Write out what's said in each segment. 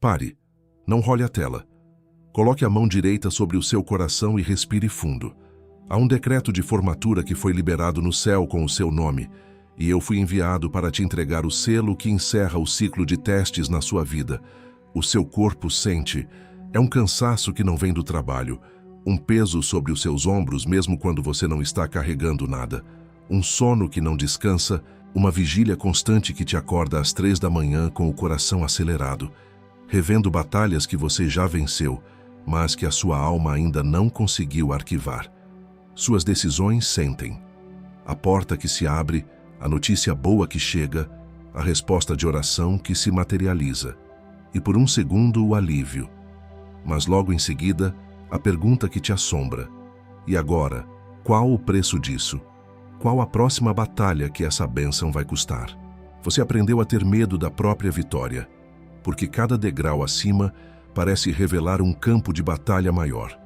Pare. Não role a tela. Coloque a mão direita sobre o seu coração e respire fundo. Há um decreto de formatura que foi liberado no céu com o seu nome, e eu fui enviado para te entregar o selo que encerra o ciclo de testes na sua vida. O seu corpo sente. É um cansaço que não vem do trabalho, um peso sobre os seus ombros mesmo quando você não está carregando nada, um sono que não descansa, uma vigília constante que te acorda às 3 da manhã com o coração acelerado, revendo batalhas que você já venceu, mas que a sua alma ainda não conseguiu arquivar. Suas decisões sentem. A porta que se abre, a notícia boa que chega, a resposta de oração que se materializa. E por um segundo o alívio. Mas logo em seguida, a pergunta que te assombra. E agora, qual o preço disso? Qual a próxima batalha que essa bênção vai custar? Você aprendeu a ter medo da própria vitória, porque cada degrau acima parece revelar um campo de batalha maior.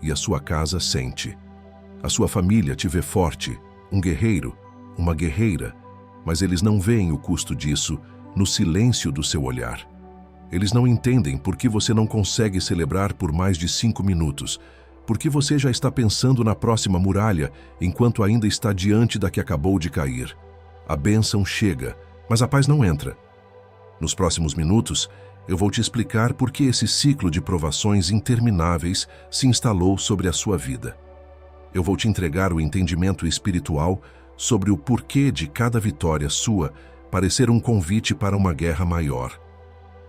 E a sua casa sente. A sua família te vê forte, um guerreiro, uma guerreira, mas eles não veem o custo disso no silêncio do seu olhar. Eles não entendem por que você não consegue celebrar por mais de 5 minutos, porque você já está pensando na próxima muralha enquanto ainda está diante da que acabou de cair. A bênção chega, mas a paz não entra. Nos próximos minutos, eu vou te explicar por que esse ciclo de provações intermináveis se instalou sobre a sua vida. Eu vou te entregar o entendimento espiritual sobre o porquê de cada vitória sua parecer um convite para uma guerra maior.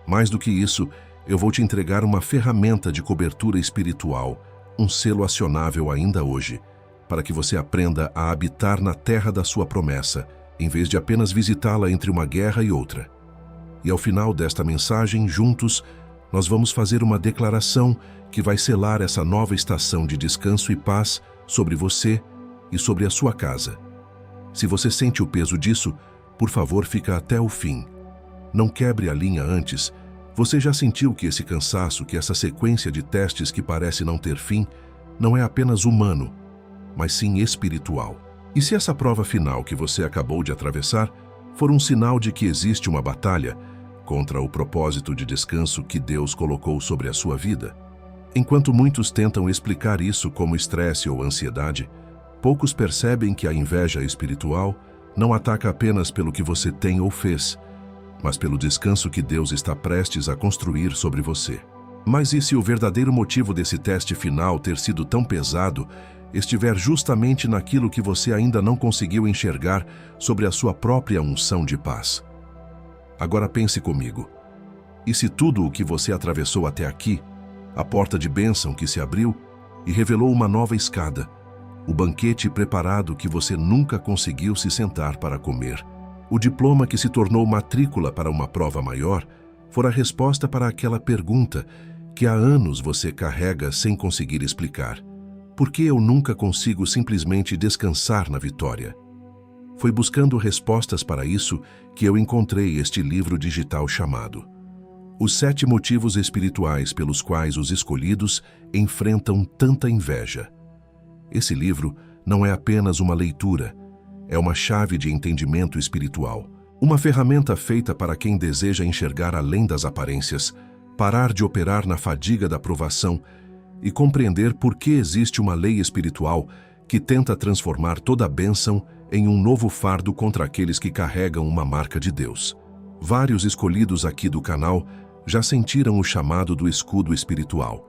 Mais do que isso, eu vou te entregar uma ferramenta de cobertura espiritual, um selo acionável ainda hoje, para que você aprenda a habitar na terra da sua promessa, em vez de apenas visitá-la entre uma guerra e outra. E ao final desta mensagem, juntos, nós vamos fazer uma declaração que vai selar essa nova estação de descanso e paz sobre você e sobre a sua casa. Se você sente o peso disso, por favor, fica até o fim. Não quebre a linha antes. Você já sentiu que esse cansaço, que essa sequência de testes que parece não ter fim, não é apenas humano, mas sim espiritual. E se essa prova final que você acabou de atravessar for um sinal de que existe uma batalha contra o propósito de descanso que Deus colocou sobre a sua vida? Enquanto muitos tentam explicar isso como estresse ou ansiedade, poucos percebem que a inveja espiritual não ataca apenas pelo que você tem ou fez, mas pelo descanso que Deus está prestes a construir sobre você. Mas e se o verdadeiro motivo desse teste final ter sido tão pesado estiver justamente naquilo que você ainda não conseguiu enxergar sobre a sua própria unção de paz? Agora pense comigo. E se tudo o que você atravessou até aqui, a porta de bênção que se abriu e revelou uma nova escada, o banquete preparado que você nunca conseguiu se sentar para comer, o diploma que se tornou matrícula para uma prova maior, for a resposta para aquela pergunta que há anos você carrega sem conseguir explicar. Por que eu nunca consigo simplesmente descansar na vitória? Foi buscando respostas para isso que eu encontrei este livro digital chamado Os 7 Motivos Espirituais pelos quais os escolhidos enfrentam tanta inveja. Esse livro não é apenas uma leitura, é uma chave de entendimento espiritual, uma ferramenta feita para quem deseja enxergar além das aparências, parar de operar na fadiga da provação e compreender por que existe uma lei espiritual que tenta transformar toda a bênção em um novo fardo contra aqueles que carregam uma marca de Deus. Vários escolhidos aqui do canal já sentiram o chamado do escudo espiritual,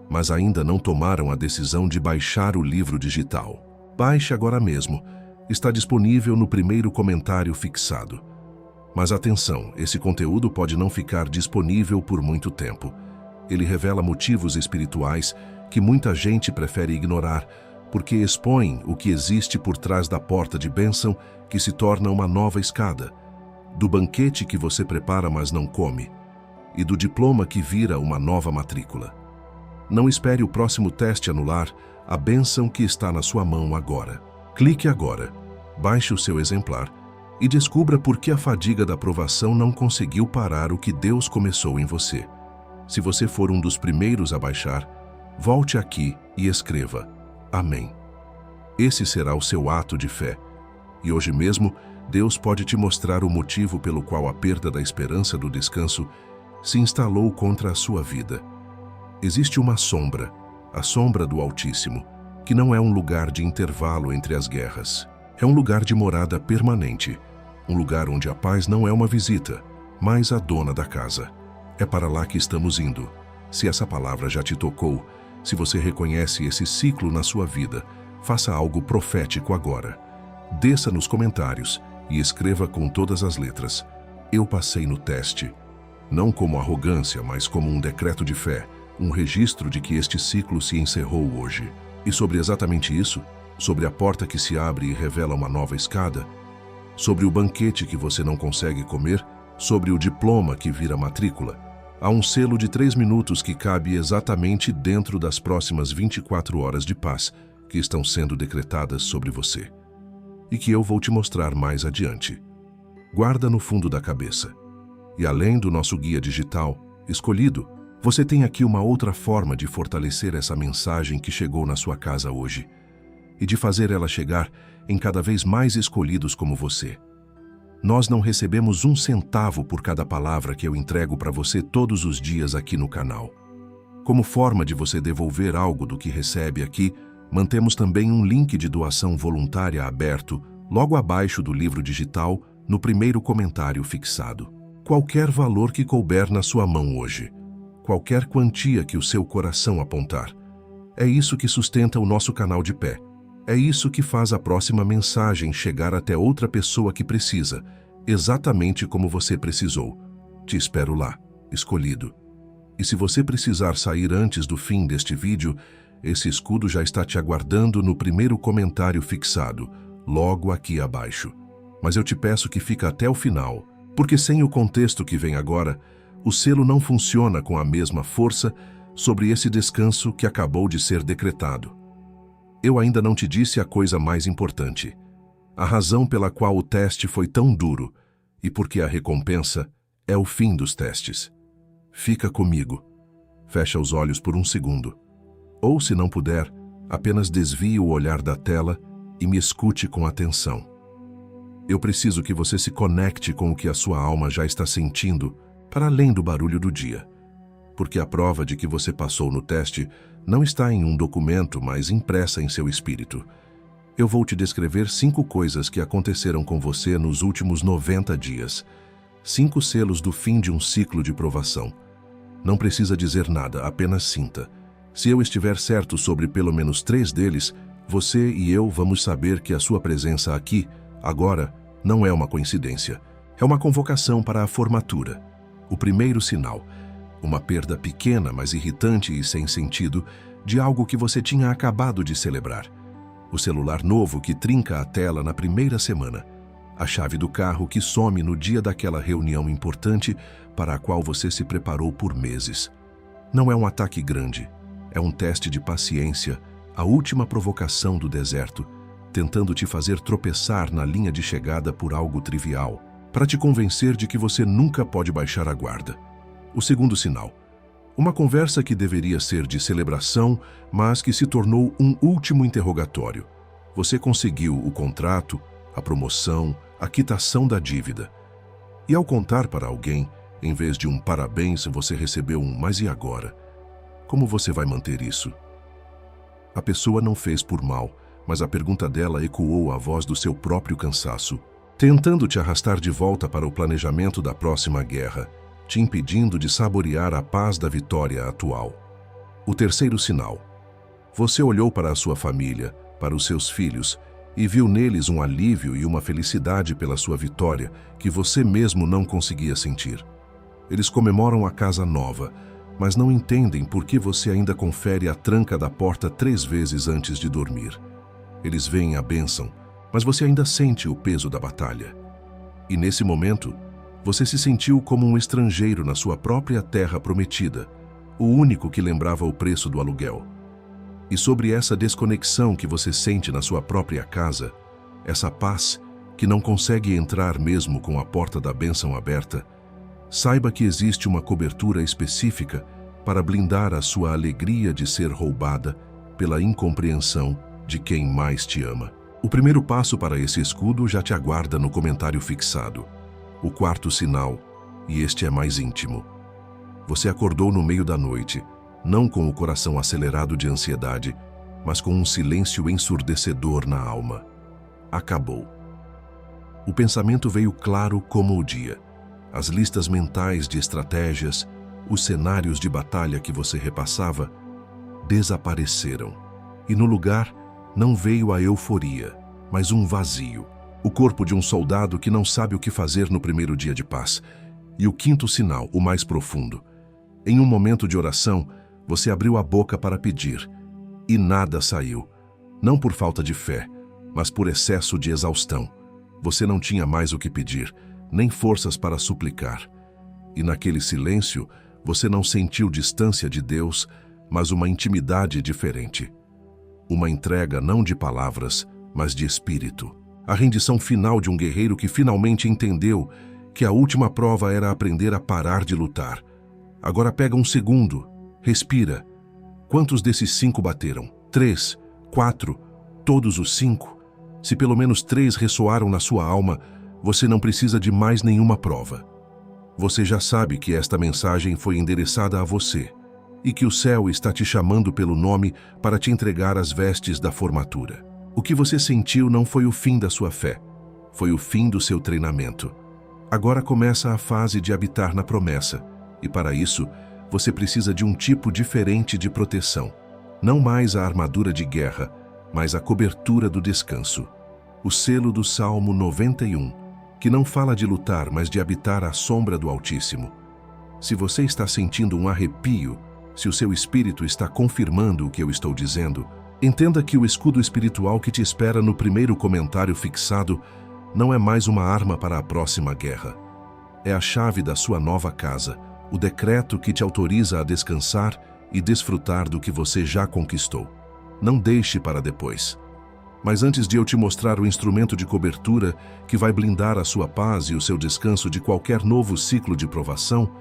mas ainda não tomaram a decisão de baixar o livro digital. Baixe agora mesmo. Está disponível no primeiro comentário fixado. Mas atenção, esse conteúdo pode não ficar disponível por muito tempo. Ele revela motivos espirituais que muita gente prefere ignorar, porque expõem o que existe por trás da porta de bênção que se torna uma nova escada, do banquete que você prepara mas não come, e do diploma que vira uma nova matrícula. Não espere o próximo teste anular a bênção que está na sua mão agora. Clique agora, baixe o seu exemplar e descubra por que a fadiga da provação não conseguiu parar o que Deus começou em você. Se você for um dos primeiros a baixar, volte aqui e escreva Amém. Esse será o seu ato de fé. E hoje mesmo, Deus pode te mostrar o motivo pelo qual a perda da esperança do descanso se instalou contra a sua vida. Existe uma sombra, a sombra do Altíssimo, que não é um lugar de intervalo entre as guerras. É um lugar de morada permanente, um lugar onde a paz não é uma visita, mas a dona da casa. É para lá que estamos indo. Se essa palavra já te tocou, se você reconhece esse ciclo na sua vida, faça algo profético agora. Desça nos comentários e escreva com todas as letras: eu passei no teste. Não como arrogância, mas como um decreto de fé, um registro de que este ciclo se encerrou hoje. E sobre exatamente isso, sobre a porta que se abre e revela uma nova escada, sobre o banquete que você não consegue comer, sobre o diploma que vira matrícula, há um selo de 3 minutos que cabe exatamente dentro das próximas 24 horas de paz que estão sendo decretadas sobre você. E que eu vou te mostrar mais adiante. Guarda no fundo da cabeça. E além do nosso guia digital, escolhido, você tem aqui uma outra forma de fortalecer essa mensagem que chegou na sua casa hoje e de fazer ela chegar em cada vez mais escolhidos como você. Nós não recebemos 1 centavo por cada palavra que eu entrego para você todos os dias aqui no canal. Como forma de você devolver algo do que recebe aqui, mantemos também um link de doação voluntária aberto logo abaixo do livro digital, no primeiro comentário fixado. Qualquer valor que couber na sua mão hoje, qualquer quantia que o seu coração apontar, é isso que sustenta o nosso canal de pé. É isso que faz a próxima mensagem chegar até outra pessoa que precisa, exatamente como você precisou. Te espero lá, escolhido. E se você precisar sair antes do fim deste vídeo, esse escudo já está te aguardando no primeiro comentário fixado, logo aqui abaixo. Mas eu te peço que fique até o final, porque sem o contexto que vem agora, o selo não funciona com a mesma força sobre esse descanso que acabou de ser decretado. Eu ainda não te disse a coisa mais importante, a razão pela qual o teste foi tão duro e porque a recompensa é o fim dos testes. Fica comigo. Fecha os olhos por 1 segundo. Ou, se não puder, apenas desvie o olhar da tela e me escute com atenção. Eu preciso que você se conecte com o que a sua alma já está sentindo, para além do barulho do dia. Porque a prova de que você passou no teste não está em um documento, mas impressa em seu espírito. Eu vou te descrever 5 coisas que aconteceram com você nos últimos 90 dias. 5 selos do fim de um ciclo de provação. Não precisa dizer nada, apenas sinta. Se eu estiver certo sobre pelo menos 3 deles, você e eu vamos saber que a sua presença aqui, agora, não é uma coincidência. É uma convocação para a formatura. O primeiro sinal. Uma perda pequena, mas irritante e sem sentido, de algo que você tinha acabado de celebrar. O celular novo que trinca a tela na primeira semana. A chave do carro que some no dia daquela reunião importante para a qual você se preparou por meses. Não é um ataque grande, é um teste de paciência, a última provocação do deserto, tentando te fazer tropeçar na linha de chegada por algo trivial, para te convencer de que você nunca pode baixar a guarda. O segundo sinal. Uma conversa que deveria ser de celebração, mas que se tornou um último interrogatório. Você conseguiu o contrato, a promoção, a quitação da dívida. E ao contar para alguém, em vez de um parabéns, você recebeu um mas e agora? Como você vai manter isso? A pessoa não fez por mal, mas a pergunta dela ecoou a voz do seu próprio cansaço, tentando te arrastar de volta para o planejamento da próxima guerra, te impedindo de saborear a paz da vitória atual. O terceiro sinal. Você olhou para a sua família, para os seus filhos, e viu neles um alívio e uma felicidade pela sua vitória que você mesmo não conseguia sentir. Eles comemoram a casa nova, mas não entendem por que você ainda confere a tranca da porta 3 vezes antes de dormir. Eles veem a bênção, mas você ainda sente o peso da batalha. E nesse momento, você se sentiu como um estrangeiro na sua própria terra prometida, o único que lembrava o preço do aluguel. E sobre essa desconexão que você sente na sua própria casa, essa paz que não consegue entrar mesmo com a porta da bênção aberta, saiba que existe uma cobertura específica para blindar a sua alegria de ser roubada pela incompreensão de quem mais te ama. O primeiro passo para esse escudo já te aguarda no comentário fixado. O quarto sinal, e este é mais íntimo. Você acordou no meio da noite, não com o coração acelerado de ansiedade, mas com um silêncio ensurdecedor na alma. Acabou. O pensamento veio claro como o dia. As listas mentais de estratégias, os cenários de batalha que você repassava, desapareceram. E no lugar, não veio a euforia, mas um vazio. O corpo de um soldado que não sabe o que fazer no primeiro dia de paz. E o quinto sinal, o mais profundo. Em um momento de oração, você abriu a boca para pedir, e nada saiu. Não por falta de fé, mas por excesso de exaustão. Você não tinha mais o que pedir, nem forças para suplicar. E naquele silêncio, você não sentiu distância de Deus, mas uma intimidade diferente. Uma entrega não de palavras, mas de espírito. A rendição final de um guerreiro que finalmente entendeu que a última prova era aprender a parar de lutar. Agora pega um segundo, respira. Quantos desses 5 bateram? 3, 4, todos os 5? Se pelo menos 3 ressoaram na sua alma, você não precisa de mais nenhuma prova. Você já sabe que esta mensagem foi endereçada a você e que o céu está te chamando pelo nome para te entregar as vestes da formatura. O que você sentiu não foi o fim da sua fé, foi o fim do seu treinamento. Agora começa a fase de habitar na promessa, e para isso, você precisa de um tipo diferente de proteção. Não mais a armadura de guerra, mas a cobertura do descanso. O selo do Salmo 91, que não fala de lutar, mas de habitar à sombra do Altíssimo. Se você está sentindo um arrepio, se o seu espírito está confirmando o que eu estou dizendo, entenda que o escudo espiritual que te espera no primeiro comentário fixado não é mais uma arma para a próxima guerra. É a chave da sua nova casa, o decreto que te autoriza a descansar e desfrutar do que você já conquistou. Não deixe para depois. Mas antes de eu te mostrar o instrumento de cobertura que vai blindar a sua paz e o seu descanso de qualquer novo ciclo de provação,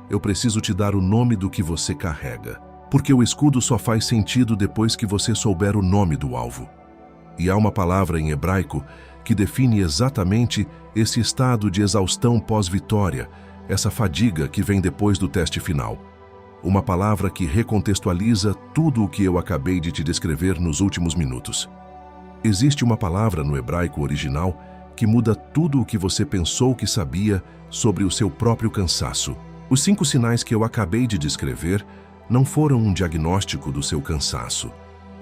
eu preciso te dar o nome do que você carrega. Porque o escudo só faz sentido depois que você souber o nome do alvo. E há uma palavra em hebraico que define exatamente esse estado de exaustão pós-vitória, essa fadiga que vem depois do teste final. Uma palavra que recontextualiza tudo o que eu acabei de te descrever nos últimos minutos. Existe uma palavra no hebraico original que muda tudo o que você pensou que sabia sobre o seu próprio cansaço. Os 5 sinais que eu acabei de descrever não foram um diagnóstico do seu cansaço.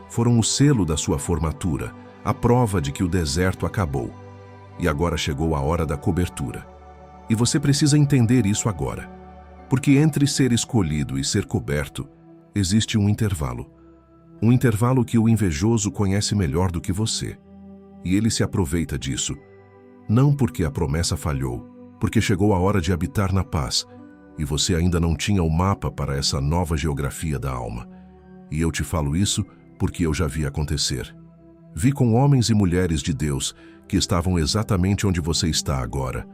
Foram o selo da sua formatura, a prova de que o deserto acabou. E agora chegou a hora da cobertura. E você precisa entender isso agora. Porque entre ser escolhido e ser coberto, existe um intervalo. Um intervalo que o invejoso conhece melhor do que você. E ele se aproveita disso. Não porque a promessa falhou, porque chegou a hora de habitar na paz, e você ainda não tinha o mapa para essa nova geografia da alma. E eu te falo isso porque eu já vi acontecer. Vi com homens e mulheres de Deus que estavam exatamente onde você está agora,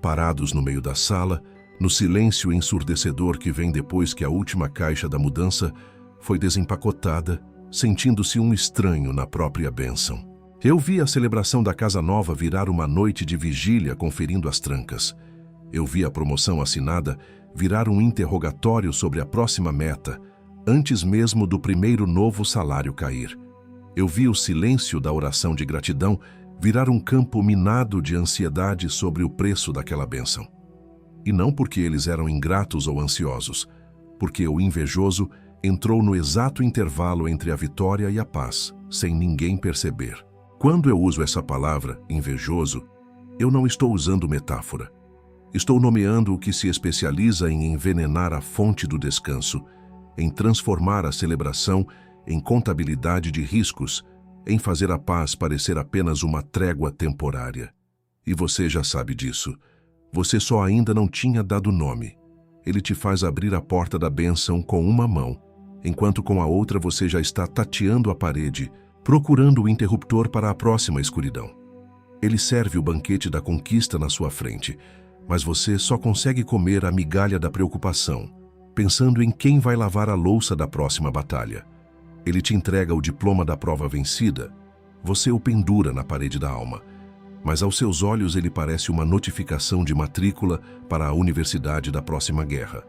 parados no meio da sala, no silêncio ensurdecedor que vem depois que a última caixa da mudança foi desempacotada, sentindo-se um estranho na própria bênção. Eu vi a celebração da casa nova virar uma noite de vigília conferindo as trancas. Eu vi a promoção assinada virar um interrogatório sobre a próxima meta, antes mesmo do primeiro novo salário cair. Eu vi o silêncio da oração de gratidão virar um campo minado de ansiedade sobre o preço daquela bênção. E não porque eles eram ingratos ou ansiosos, porque o invejoso entrou no exato intervalo entre a vitória e a paz, sem ninguém perceber. Quando eu uso essa palavra, invejoso, eu não estou usando metáfora. Estou nomeando o que se especializa em envenenar a fonte do descanso, em transformar a celebração em contabilidade de riscos, em fazer a paz parecer apenas uma trégua temporária. E você já sabe disso. Você só ainda não tinha dado nome. Ele te faz abrir a porta da bênção com uma mão, enquanto com a outra você já está tateando a parede, procurando o interruptor para a próxima escuridão. Ele serve o banquete da conquista na sua frente, mas você só consegue comer a migalha da preocupação, pensando em quem vai lavar a louça da próxima batalha. Ele te entrega o diploma da prova vencida, você o pendura na parede da alma, mas aos seus olhos ele parece uma notificação de matrícula para a universidade da próxima guerra.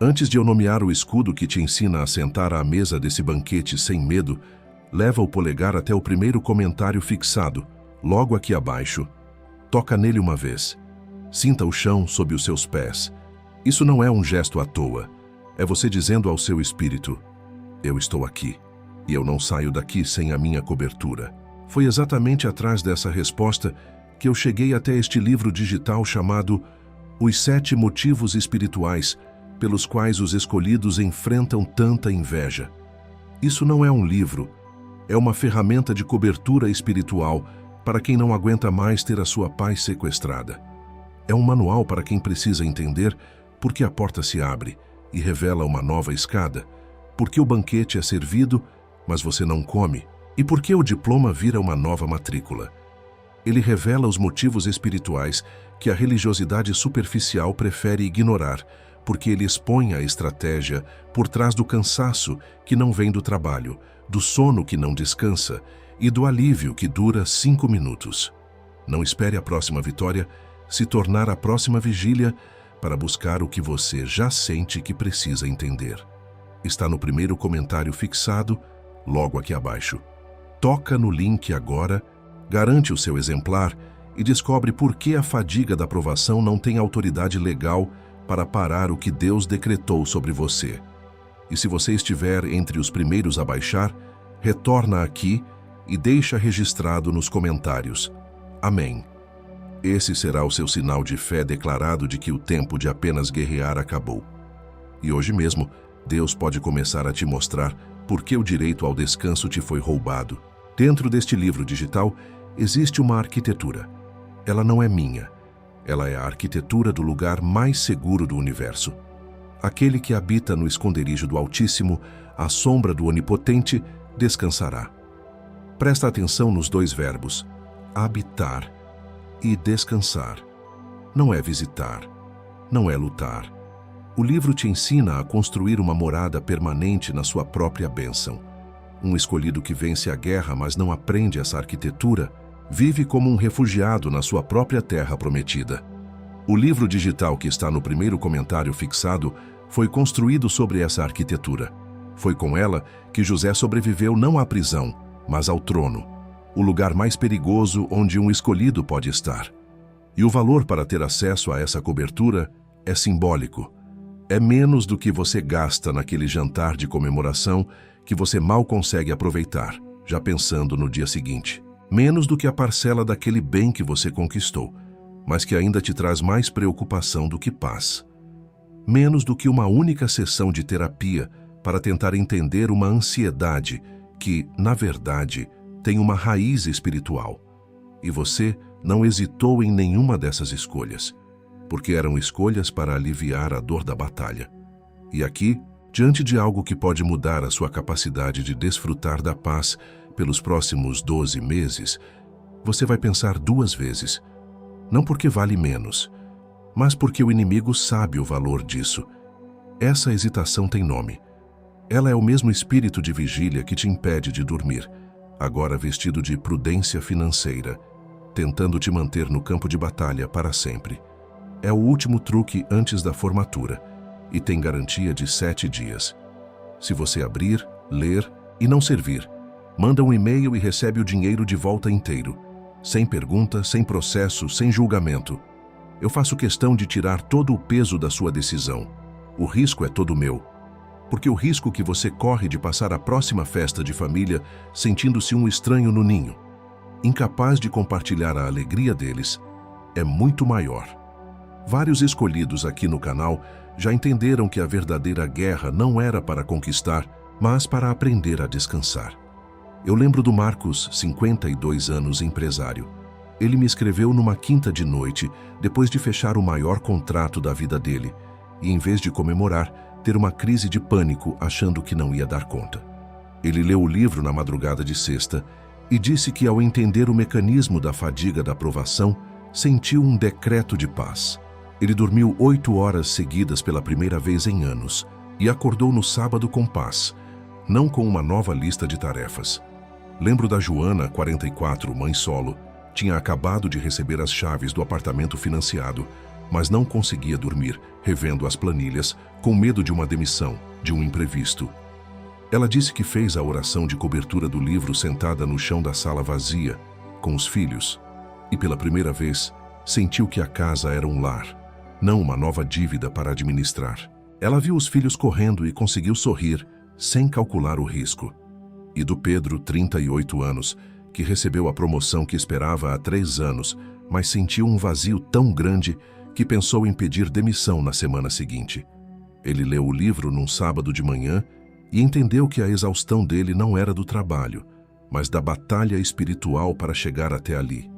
Antes de eu nomear o escudo que te ensina a sentar à mesa desse banquete sem medo, leva o polegar até o primeiro comentário fixado, logo aqui abaixo. Toca nele uma vez. Sinta o chão sob os seus pés. Isso não é um gesto à toa. É você dizendo ao seu espírito: eu estou aqui, e eu não saio daqui sem a minha cobertura. Foi exatamente atrás dessa resposta que eu cheguei até este livro digital chamado Os 7 Motivos Espirituais pelos quais os escolhidos enfrentam tanta inveja. Isso não é um livro, é uma ferramenta de cobertura espiritual para quem não aguenta mais ter a sua paz sequestrada. É um manual para quem precisa entender por que a porta se abre e revela uma nova escada, por que o banquete é servido, mas você não come, e por que o diploma vira uma nova matrícula. Ele revela os motivos espirituais que a religiosidade superficial prefere ignorar, porque ele expõe a estratégia por trás do cansaço que não vem do trabalho, do sono que não descansa e do alívio que dura 5 minutos. Não espere a próxima vitória se tornar a próxima vigília para buscar o que você já sente que precisa entender. Está no primeiro comentário fixado, logo aqui abaixo. Toca no link agora, garante o seu exemplar e descobre por que a fadiga da provação não tem autoridade legal para parar o que Deus decretou sobre você. E se você estiver entre os primeiros a baixar, retorna aqui e deixa registrado nos comentários. Amém. Esse será o seu sinal de fé declarado de que o tempo de apenas guerrear acabou. E hoje mesmo, Deus pode começar a te mostrar por que o direito ao descanso te foi roubado. Dentro deste livro digital, existe uma arquitetura. Ela não é minha. Ela é a arquitetura do lugar mais seguro do universo. Aquele que habita no esconderijo do Altíssimo, à sombra do Onipotente, descansará. Presta atenção nos 2 verbos, habitar e descansar. Não é visitar, não é lutar. O livro te ensina a construir uma morada permanente na sua própria bênção. Um escolhido que vence a guerra, mas não aprende essa arquitetura, vive como um refugiado na sua própria terra prometida. O livro digital que está no primeiro comentário fixado foi construído sobre essa arquitetura. Foi com ela que José sobreviveu não à prisão, mas ao trono, o lugar mais perigoso onde um escolhido pode estar. E o valor para ter acesso a essa cobertura é simbólico. É menos do que você gasta naquele jantar de comemoração que você mal consegue aproveitar, já pensando no dia seguinte. Menos do que a parcela daquele bem que você conquistou, mas que ainda te traz mais preocupação do que paz. Menos do que uma única sessão de terapia para tentar entender uma ansiedade que, na verdade, tem uma raiz espiritual. E você não hesitou em nenhuma dessas escolhas, porque eram escolhas para aliviar a dor da batalha. E aqui, diante de algo que pode mudar a sua capacidade de desfrutar da paz pelos próximos 12 meses, você vai pensar 2 vezes. Não porque vale menos, mas porque o inimigo sabe o valor disso. Essa hesitação tem nome. Ela é o mesmo espírito de vigília que te impede de dormir, agora vestido de prudência financeira, tentando te manter no campo de batalha para sempre. É o último truque antes da formatura e tem garantia de 7 dias. Se você abrir, ler e não servir, manda um e-mail e recebe o dinheiro de volta inteiro, sem pergunta, sem processo, sem julgamento. Eu faço questão de tirar todo o peso da sua decisão. O risco é todo meu, porque o risco que você corre de passar a próxima festa de família sentindo-se um estranho no ninho, incapaz de compartilhar a alegria deles, é muito maior. Vários escolhidos aqui no canal já entenderam que a verdadeira guerra não era para conquistar, mas para aprender a descansar. Eu lembro do Marcos, 52 anos, empresário. Ele me escreveu numa quinta de noite, depois de fechar o maior contrato da vida dele, e em vez de comemorar, ter uma crise de pânico achando que não ia dar conta. Ele leu o livro na madrugada de sexta e disse que, ao entender o mecanismo da fadiga da provação, sentiu um decreto de paz. Ele dormiu 8 horas seguidas pela primeira vez em anos e acordou no sábado com paz, não com uma nova lista de tarefas. Lembro da Joana, 44, mãe solo, tinha acabado de receber as chaves do apartamento financiado, mas não conseguia dormir, revendo as planilhas, com medo de uma demissão, de um imprevisto. Ela disse que fez a oração de cobertura do livro sentada no chão da sala vazia, com os filhos, e pela primeira vez sentiu que a casa era um lar, não uma nova dívida para administrar. Ela viu os filhos correndo e conseguiu sorrir, sem calcular o risco. E do Pedro, 38 anos, que recebeu a promoção que esperava há 3 anos, mas sentiu um vazio tão grande que pensou em pedir demissão na semana seguinte. Ele leu o livro num sábado de manhã e entendeu que a exaustão dele não era do trabalho, mas da batalha espiritual para chegar até ali.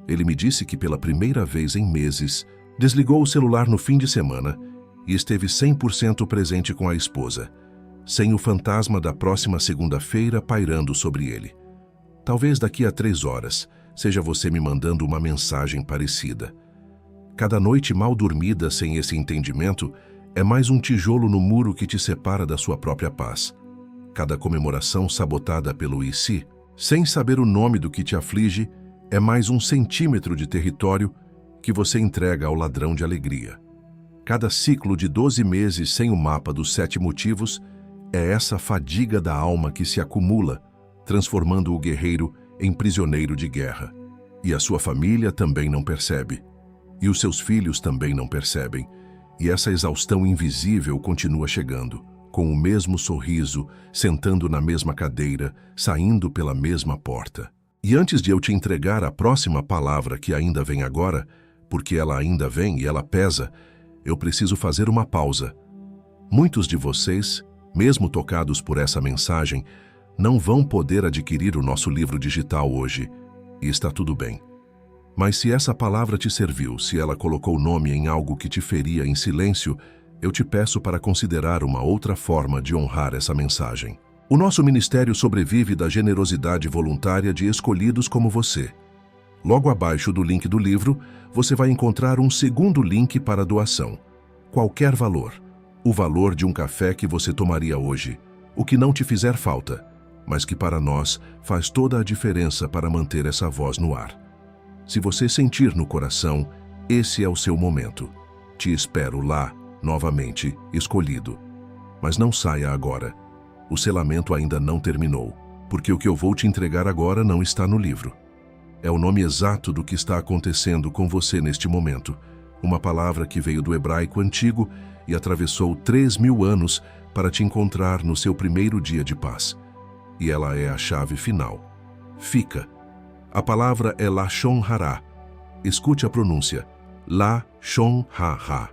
Ele me disse que pela primeira vez em meses, desligou o celular no fim de semana e esteve 100% presente com a esposa, sem o fantasma da próxima segunda-feira pairando sobre ele. Talvez daqui a 3 horas seja você me mandando uma mensagem parecida. Cada noite mal dormida sem esse entendimento é mais um tijolo no muro que te separa da sua própria paz. Cada comemoração sabotada pelo e se, sem saber o nome do que te aflige, é mais um centímetro de território que você entrega ao ladrão de alegria. Cada ciclo de 12 meses sem o mapa dos 7 motivos é essa fadiga da alma que se acumula, transformando o guerreiro em prisioneiro de guerra. E a sua família também não percebe. E os seus filhos também não percebem. E essa exaustão invisível continua chegando, com o mesmo sorriso, sentando na mesma cadeira, saindo pela mesma porta. E antes de eu te entregar a próxima palavra que ainda vem agora, porque ela ainda vem e ela pesa, eu preciso fazer uma pausa. Muitos de vocês, mesmo tocados por essa mensagem, não vão poder adquirir o nosso livro digital hoje, e está tudo bem. Mas se essa palavra te serviu, se ela colocou o nome em algo que te feria em silêncio, eu te peço para considerar uma outra forma de honrar essa mensagem. O nosso ministério sobrevive da generosidade voluntária de escolhidos como você. Logo abaixo do link do livro, você vai encontrar um segundo link para doação. Qualquer valor. O valor de um café que você tomaria hoje, o que não te fizer falta, mas que para nós faz toda a diferença para manter essa voz no ar. Se você sentir no coração, esse é o seu momento. Te espero lá, novamente, escolhido. Mas não saia agora. O selamento ainda não terminou, porque o que eu vou te entregar agora não está no livro. É o nome exato do que está acontecendo com você neste momento. Uma palavra que veio do hebraico antigo e atravessou 3.000 anos para te encontrar no seu primeiro dia de paz. E ela é a chave final. Fica. A palavra é Lashon Hara. Escute a pronúncia. Lashon Hara.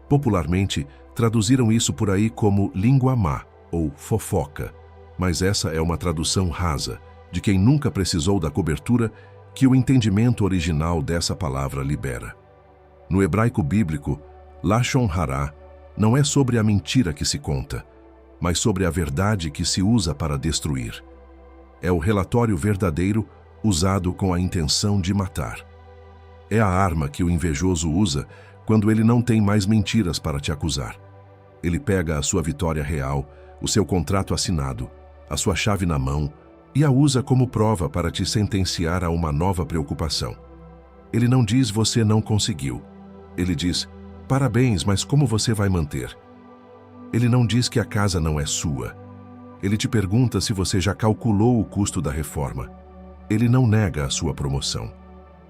Popularmente, traduziram isso por aí como língua má ou fofoca, mas essa é uma tradução rasa, de quem nunca precisou da cobertura que o entendimento original dessa palavra libera. No hebraico bíblico, Lashon Hara não é sobre a mentira que se conta, mas sobre a verdade que se usa para destruir. É o relatório verdadeiro usado com a intenção de matar. É a arma que o invejoso usa quando ele não tem mais mentiras para te acusar. Ele pega a sua vitória real, o seu contrato assinado, a sua chave na mão e a usa como prova para te sentenciar a uma nova preocupação. Ele não diz você não conseguiu. Ele diz, parabéns, mas como você vai manter? Ele não diz que a casa não é sua. Ele te pergunta se você já calculou o custo da reforma. Ele não nega a sua promoção.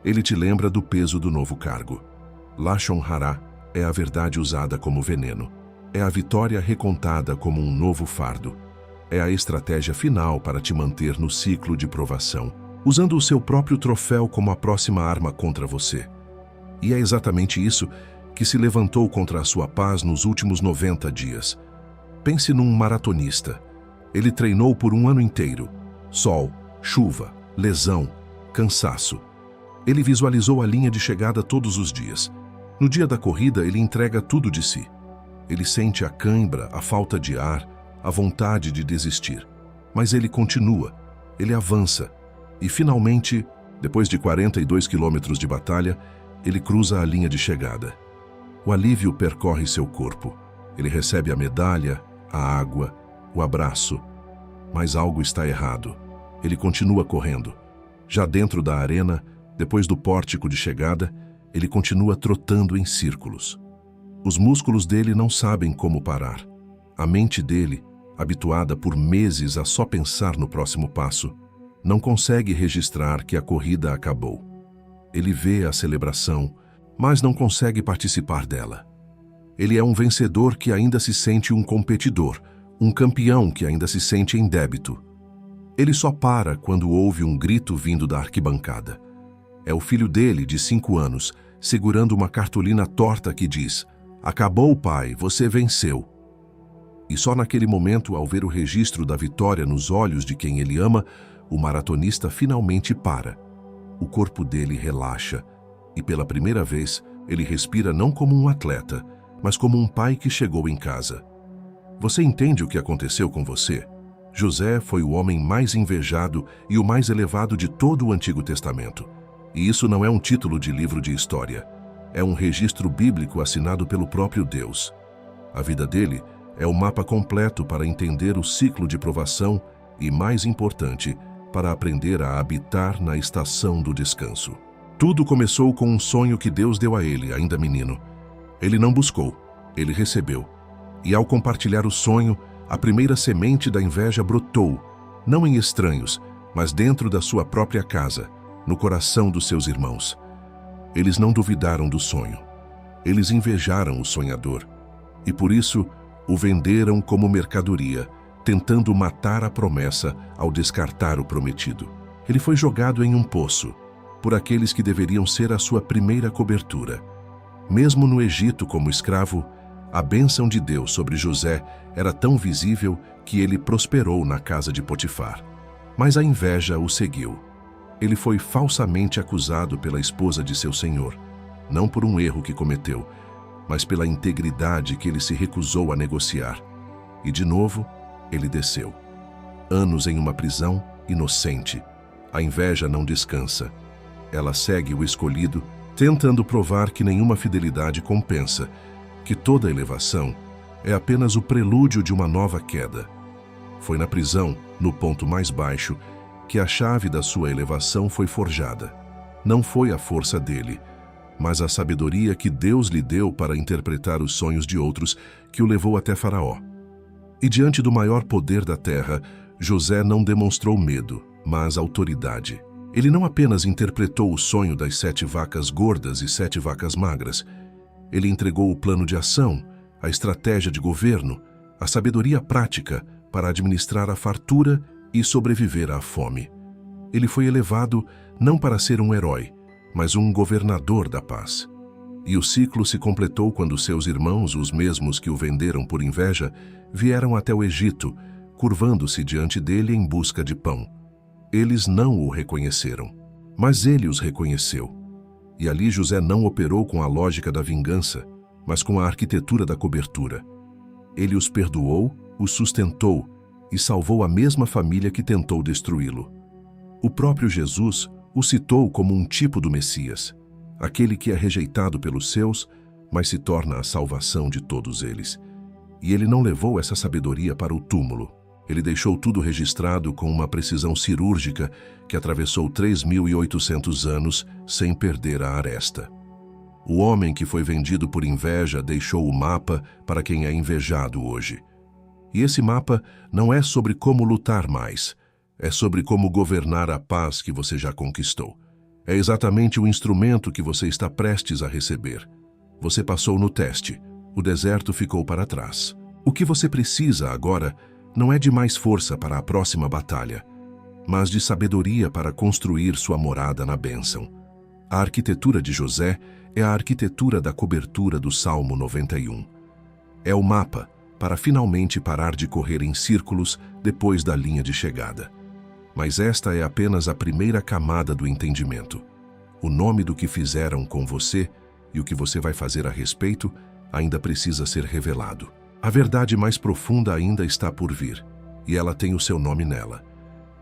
Ele te lembra do peso do novo cargo. Lashon Hara é a verdade usada como veneno. É a vitória recontada como um novo fardo. É a estratégia final para te manter no ciclo de provação, usando o seu próprio troféu como a próxima arma contra você. E é exatamente isso que se levantou contra a sua paz nos últimos 90 dias. Pense num maratonista. Ele treinou por um ano inteiro. Sol, chuva, lesão, cansaço. Ele visualizou a linha de chegada todos os dias. No dia da corrida, ele entrega tudo de si. Ele sente a cãibra, a falta de ar, a vontade de desistir. Mas ele continua, ele avança. E finalmente, depois de 42 quilômetros de batalha, ele cruza a linha de chegada. O alívio percorre seu corpo. Ele recebe a medalha, a água, o abraço. Mas algo está errado. Ele continua correndo. Já dentro da arena, depois do pórtico de chegada, ele continua trotando em círculos. Os músculos dele não sabem como parar. A mente dele, habituada por meses a só pensar no próximo passo, não consegue registrar que a corrida acabou. Ele vê a celebração, mas não consegue participar dela. Ele é um vencedor que ainda se sente um competidor, um campeão que ainda se sente em débito. Ele só para quando ouve um grito vindo da arquibancada. É o filho dele, de 5 anos, segurando uma cartolina torta que diz: "Acabou, pai, você venceu." E só naquele momento, ao ver o registro da vitória nos olhos de quem ele ama, o maratonista finalmente para. O corpo dele relaxa e, pela primeira vez, ele respira não como um atleta, mas como um pai que chegou em casa. Você entende o que aconteceu com você? José foi o homem mais invejado e o mais elevado de todo o Antigo Testamento. E isso não é um título de livro de história. É um registro bíblico assinado pelo próprio Deus. A vida dele é o mapa completo para entender o ciclo de provação e, mais importante, para aprender a habitar na estação do descanso. Tudo começou com um sonho que Deus deu a ele, ainda menino. Ele não buscou, ele recebeu. E ao compartilhar o sonho, a primeira semente da inveja brotou, não em estranhos, mas dentro da sua própria casa, no coração dos seus irmãos. Eles não duvidaram do sonho. Eles invejaram o sonhador. E por isso, o venderam como mercadoria, tentando matar a promessa ao descartar o prometido. Ele foi jogado em um poço, por aqueles que deveriam ser a sua primeira cobertura. Mesmo no Egito como escravo, a bênção de Deus sobre José era tão visível que ele prosperou na casa de Potifar. Mas a inveja o seguiu. Ele foi falsamente acusado pela esposa de seu senhor, não por um erro que cometeu, mas pela integridade que ele se recusou a negociar. E de novo, ele desceu. Anos em uma prisão, inocente. A inveja não descansa. Ela segue o escolhido, tentando provar que nenhuma fidelidade compensa, que toda elevação é apenas o prelúdio de uma nova queda. Foi na prisão, no ponto mais baixo, que a chave da sua elevação foi forjada. Não foi a força dele, mas a sabedoria que Deus lhe deu para interpretar os sonhos de outros que o levou até Faraó. E diante do maior poder da terra, José não demonstrou medo, mas autoridade. Ele não apenas interpretou o sonho das 7 vacas gordas e 7 vacas magras. Ele entregou o plano de ação, a estratégia de governo, a sabedoria prática para administrar a fartura e sobreviver à fome. Ele foi elevado não para ser um herói, mas um governador da paz. E o ciclo se completou quando seus irmãos, os mesmos que o venderam por inveja, vieram até o Egito, curvando-se diante dele em busca de pão. Eles não o reconheceram, mas ele os reconheceu. E ali José não operou com a lógica da vingança, mas com a arquitetura da cobertura. Ele os perdoou, os sustentou e salvou a mesma família que tentou destruí-lo. O próprio Jesus o citou como um tipo do Messias, aquele que é rejeitado pelos seus, mas se torna a salvação de todos eles. E ele não levou essa sabedoria para o túmulo. Ele deixou tudo registrado com uma precisão cirúrgica que atravessou 3.800 anos sem perder a aresta. O homem que foi vendido por inveja deixou o mapa para quem é invejado hoje. E esse mapa não é sobre como lutar mais, é sobre como governar a paz que você já conquistou. É exatamente o instrumento que você está prestes a receber. Você passou no teste, o deserto ficou para trás. O que você precisa agora não é de mais força para a próxima batalha, mas de sabedoria para construir sua morada na bênção. A arquitetura de José é a arquitetura da cobertura do Salmo 91. É o mapa para finalmente parar de correr em círculos depois da linha de chegada. Mas esta é apenas a primeira camada do entendimento. O nome do que fizeram com você e o que você vai fazer a respeito ainda precisa ser revelado. A verdade mais profunda ainda está por vir, e ela tem o seu nome nela.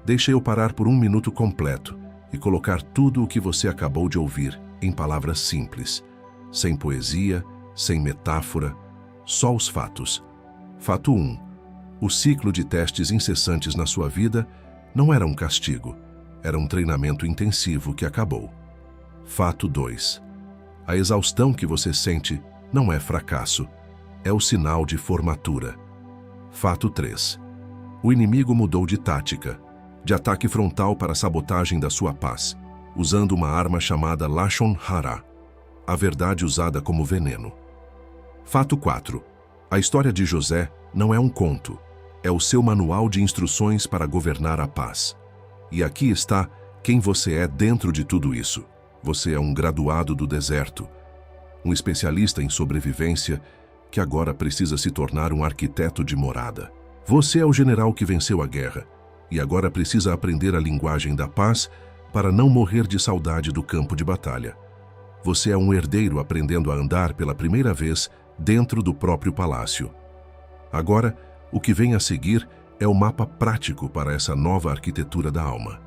Deixe eu parar por 1 minuto completo e colocar tudo o que você acabou de ouvir em palavras simples, sem poesia, sem metáfora, só os fatos. Fato 1. O ciclo de testes incessantes na sua vida não era um castigo, era um treinamento intensivo que acabou. Fato 2. A exaustão que você sente não é fracasso, é o sinal de formatura. Fato 3. O inimigo mudou de tática, de ataque frontal para sabotagem da sua paz, usando uma arma chamada Lashon Hara, a verdade usada como veneno. Fato 4. A história de José não é um conto, é o seu manual de instruções para governar a paz. E aqui está quem você é dentro de tudo isso. Você é um graduado do deserto, um especialista em sobrevivência que agora precisa se tornar um arquiteto de morada. Você é o general que venceu a guerra e agora precisa aprender a linguagem da paz para não morrer de saudade do campo de batalha. Você é um herdeiro aprendendo a andar pela primeira vez dentro do próprio palácio. Agora, o que vem a seguir é o mapa prático para essa nova arquitetura da alma.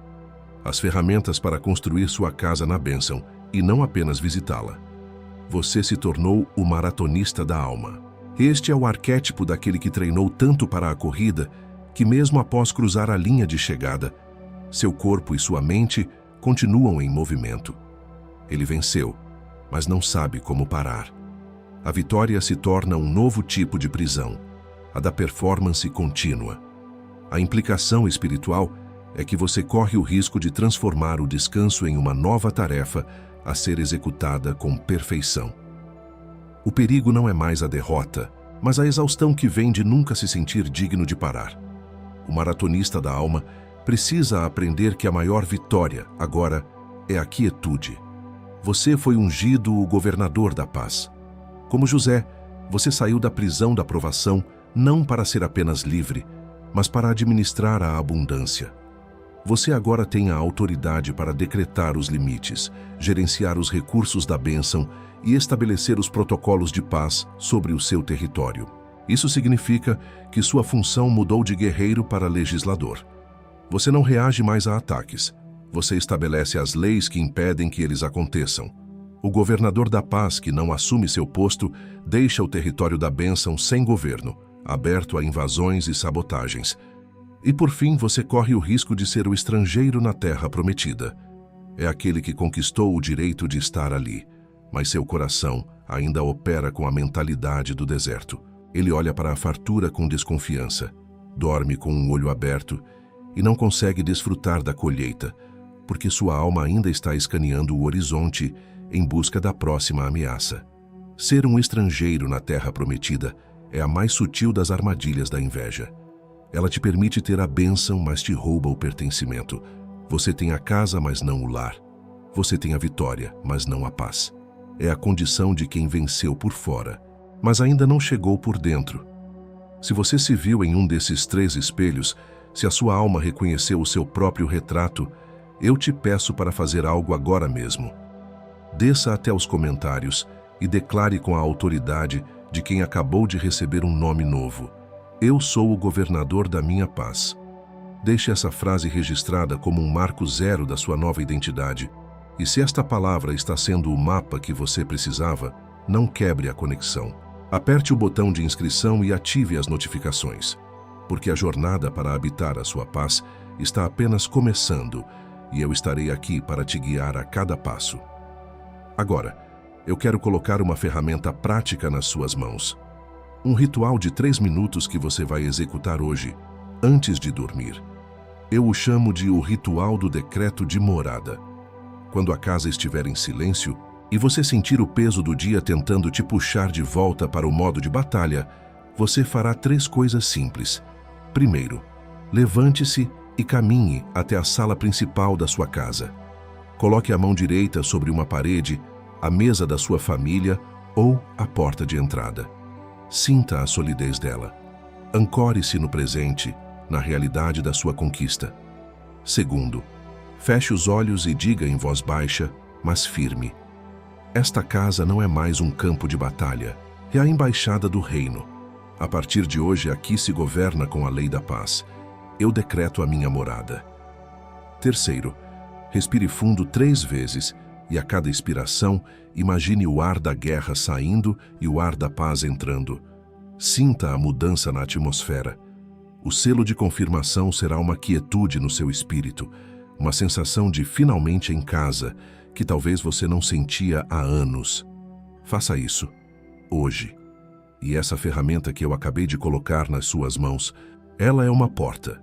As ferramentas para construir sua casa na bênção e não apenas visitá-la. Você se tornou o maratonista da alma. Este é o arquétipo daquele que treinou tanto para a corrida que mesmo após cruzar a linha de chegada, seu corpo e sua mente continuam em movimento. Ele venceu, mas não sabe como parar. A vitória se torna um novo tipo de prisão, a da performance contínua. A implicação espiritual é que você corre o risco de transformar o descanso em uma nova tarefa a ser executada com perfeição. O perigo não é mais a derrota, mas a exaustão que vem de nunca se sentir digno de parar. O maratonista da alma precisa aprender que a maior vitória, agora, é a quietude. Você foi ungido o governador da paz. Como José, você saiu da prisão da provação não para ser apenas livre, mas para administrar a abundância. Você agora tem a autoridade para decretar os limites, gerenciar os recursos da bênção e estabelecer os protocolos de paz sobre o seu território. Isso significa que sua função mudou de guerreiro para legislador. Você não reage mais a ataques. Você estabelece as leis que impedem que eles aconteçam. O governador da paz que não assume seu posto deixa o território da bênção sem governo, aberto a invasões e sabotagens. E por fim, você corre o risco de ser o estrangeiro na terra prometida. É aquele que conquistou o direito de estar ali, mas seu coração ainda opera com a mentalidade do deserto. Ele olha para a fartura com desconfiança, dorme com um olho aberto e não consegue desfrutar da colheita, porque sua alma ainda está escaneando o horizonte em busca da próxima ameaça. Ser um estrangeiro na terra prometida é a mais sutil das armadilhas da inveja. Ela te permite ter a bênção, mas te rouba o pertencimento. Você tem a casa, mas não o lar. Você tem a vitória, mas não a paz. É a condição de quem venceu por fora, mas ainda não chegou por dentro. Se você se viu em um desses 3 espelhos, se a sua alma reconheceu o seu próprio retrato, eu te peço para fazer algo agora mesmo. Desça até os comentários e declare com a autoridade de quem acabou de receber um nome novo. Eu sou o governador da minha paz. Deixe essa frase registrada como um marco zero da sua nova identidade. E se esta palavra está sendo o mapa que você precisava, não quebre a conexão. Aperte o botão de inscrição e ative as notificações, porque a jornada para habitar a sua paz está apenas começando e eu estarei aqui para te guiar a cada passo. Agora, eu quero colocar uma ferramenta prática nas suas mãos. Um ritual de 3 minutos que você vai executar hoje, antes de dormir. Eu o chamo de o ritual do decreto de morada. Quando a casa estiver em silêncio e você sentir o peso do dia tentando te puxar de volta para o modo de batalha, você fará 3 coisas simples. Primeiro, levante-se e caminhe até a sala principal da sua casa. Coloque a mão direita sobre uma parede, a mesa da sua família ou a porta de entrada. Sinta a solidez dela. Ancore-se no presente, na realidade da sua conquista. Segundo, feche os olhos e diga em voz baixa, mas firme: esta casa não é mais um campo de batalha, é a embaixada do reino. A partir de hoje aqui se governa com a lei da paz. Eu decreto a minha morada. Terceiro, respire fundo 3 vezes e a cada expiração, imagine o ar da guerra saindo e o ar da paz entrando. Sinta a mudança na atmosfera. O selo de confirmação será uma quietude no seu espírito, uma sensação de finalmente em casa, que talvez você não sentia há anos. Faça isso, hoje. E essa ferramenta que eu acabei de colocar nas suas mãos, ela é uma porta.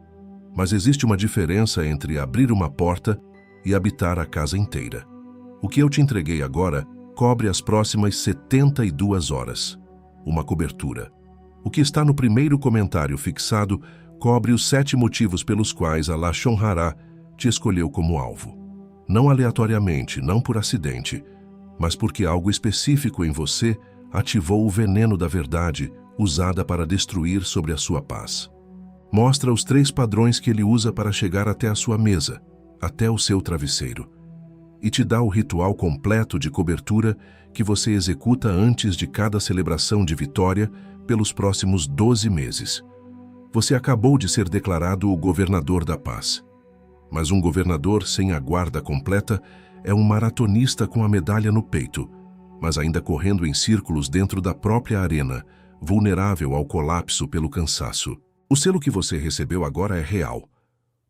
Mas existe uma diferença entre abrir uma porta e habitar a casa inteira. O que eu te entreguei agora cobre as próximas 72 horas. Uma cobertura. O que está no primeiro comentário fixado cobre os 7 motivos pelos quais Allah Shonhará te escolheu como alvo. Não aleatoriamente, não por acidente, mas porque algo específico em você ativou o veneno da verdade usada para destruir sobre a sua paz. Mostra os 3 padrões que ele usa para chegar até a sua mesa, até o seu travesseiro, e te dá o ritual completo de cobertura que você executa antes de cada celebração de vitória pelos próximos 12 meses. Você acabou de ser declarado o governador da paz. Mas um governador sem a guarda completa é um maratonista com a medalha no peito, mas ainda correndo em círculos dentro da própria arena, vulnerável ao colapso pelo cansaço. O selo que você recebeu agora é real.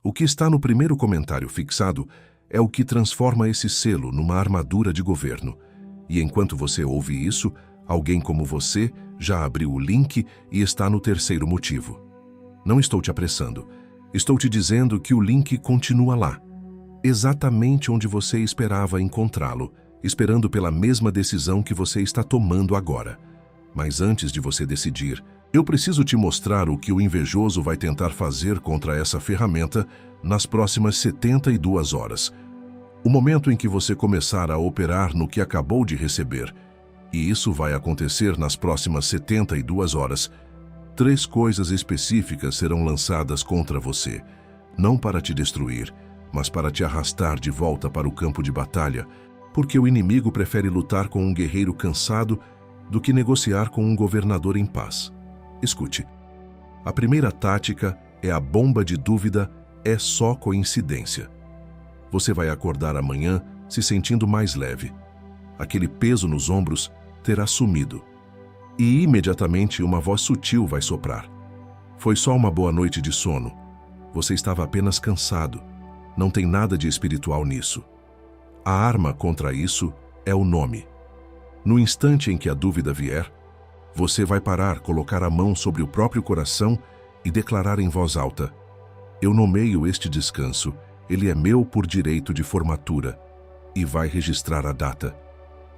O que está no primeiro comentário fixado é o que transforma esse selo numa armadura de governo. E enquanto você ouve isso, alguém como você já abriu o link e está no terceiro motivo. Não estou te apressando. Estou te dizendo que o link continua lá, exatamente onde você esperava encontrá-lo, esperando pela mesma decisão que você está tomando agora. Mas antes de você decidir, eu preciso te mostrar o que o invejoso vai tentar fazer contra essa ferramenta nas próximas 72 horas. O momento em que você começar a operar no que acabou de receber, e isso vai acontecer nas próximas 72 horas, 3 coisas específicas serão lançadas contra você, não para te destruir, mas para te arrastar de volta para o campo de batalha, porque o inimigo prefere lutar com um guerreiro cansado do que negociar com um governador em paz. Escute, a primeira tática é a bomba de dúvida é só coincidência. Você vai acordar amanhã se sentindo mais leve. Aquele peso nos ombros terá sumido. E imediatamente uma voz sutil vai soprar. Foi só uma boa noite de sono. Você estava apenas cansado. Não tem nada de espiritual nisso. A arma contra isso é o nome. No instante em que a dúvida vier, você vai parar, colocar a mão sobre o próprio coração e declarar em voz alta: eu nomeio este descanso, ele é meu por direito de formatura, e vai registrar a data.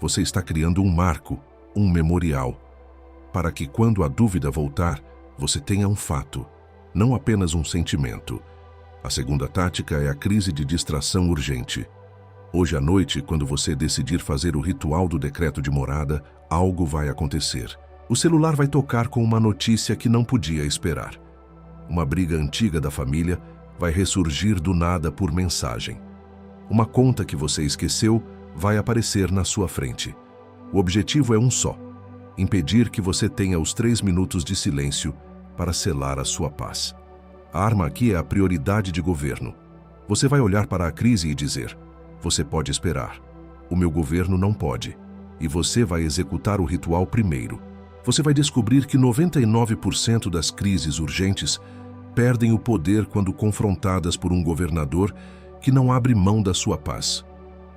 Você está criando um marco, um memorial, para que quando a dúvida voltar, você tenha um fato, não apenas um sentimento. A segunda tática é a crise de distração urgente. Hoje à noite, quando você decidir fazer o ritual do decreto de morada, algo vai acontecer. O celular vai tocar com uma notícia que não podia esperar. Uma briga antiga da família vai ressurgir do nada por mensagem. Uma conta que você esqueceu vai aparecer na sua frente. O objetivo é um só: impedir que você tenha os 3 minutos de silêncio para selar a sua paz. A arma aqui é a prioridade de governo. Você vai olhar para a crise e dizer: você pode esperar. O meu governo não pode. E você vai executar o ritual primeiro. Você vai descobrir que 99% das crises urgentes perdem o poder quando confrontadas por um governador que não abre mão da sua paz.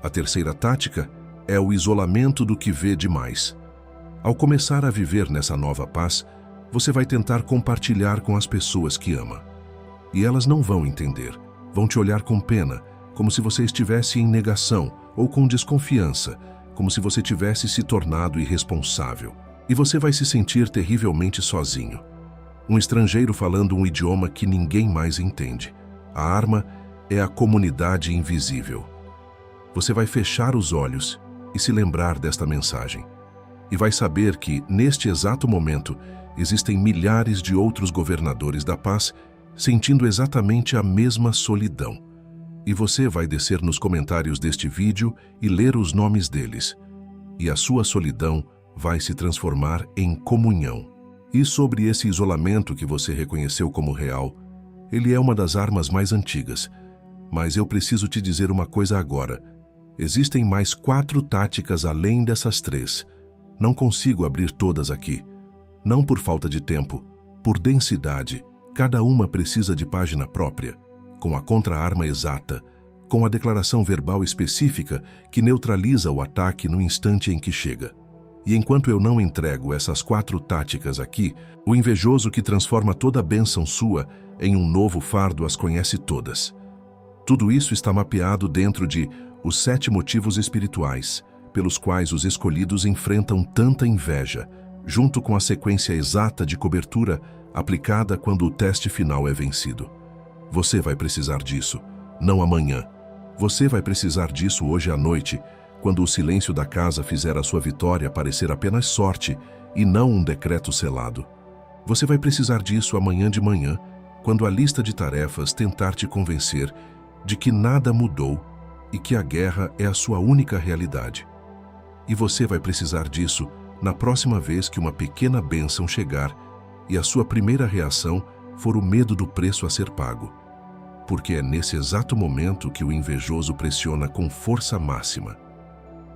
A terceira tática é o isolamento do que vê demais. Ao começar a viver nessa nova paz, você vai tentar compartilhar com as pessoas que ama. E elas não vão entender, vão te olhar com pena, como se você estivesse em negação ou com desconfiança, como se você tivesse se tornado irresponsável. E você vai se sentir terrivelmente sozinho. Um estrangeiro falando um idioma que ninguém mais entende. A arma é a comunidade invisível. Você vai fechar os olhos e se lembrar desta mensagem. E vai saber que, neste exato momento, existem milhares de outros governadores da paz sentindo exatamente a mesma solidão. E você vai descer nos comentários deste vídeo e ler os nomes deles. E a sua solidão vai se transformar em comunhão. E sobre esse isolamento que você reconheceu como real, ele é uma das armas mais antigas. Mas eu preciso te dizer uma coisa agora. Existem mais 4 táticas além dessas 3. Não consigo abrir todas aqui. Não por falta de tempo, por densidade. Cada uma precisa de página própria, com a contra-arma exata, com a declaração verbal específica que neutraliza o ataque no instante em que chega. E enquanto eu não entrego essas 4 táticas aqui, o invejoso que transforma toda a bênção sua em um novo fardo as conhece todas. Tudo isso está mapeado dentro de os 7 motivos espirituais, pelos quais os escolhidos enfrentam tanta inveja, junto com a sequência exata de cobertura aplicada quando o teste final é vencido. Você vai precisar disso, não amanhã. Você vai precisar disso hoje à noite, quando o silêncio da casa fizer a sua vitória parecer apenas sorte e não um decreto selado. Você vai precisar disso amanhã de manhã, quando a lista de tarefas tentar te convencer de que nada mudou e que a guerra é a sua única realidade. E você vai precisar disso na próxima vez que uma pequena bênção chegar e a sua primeira reação for o medo do preço a ser pago. Porque é nesse exato momento que o invejoso pressiona com força máxima.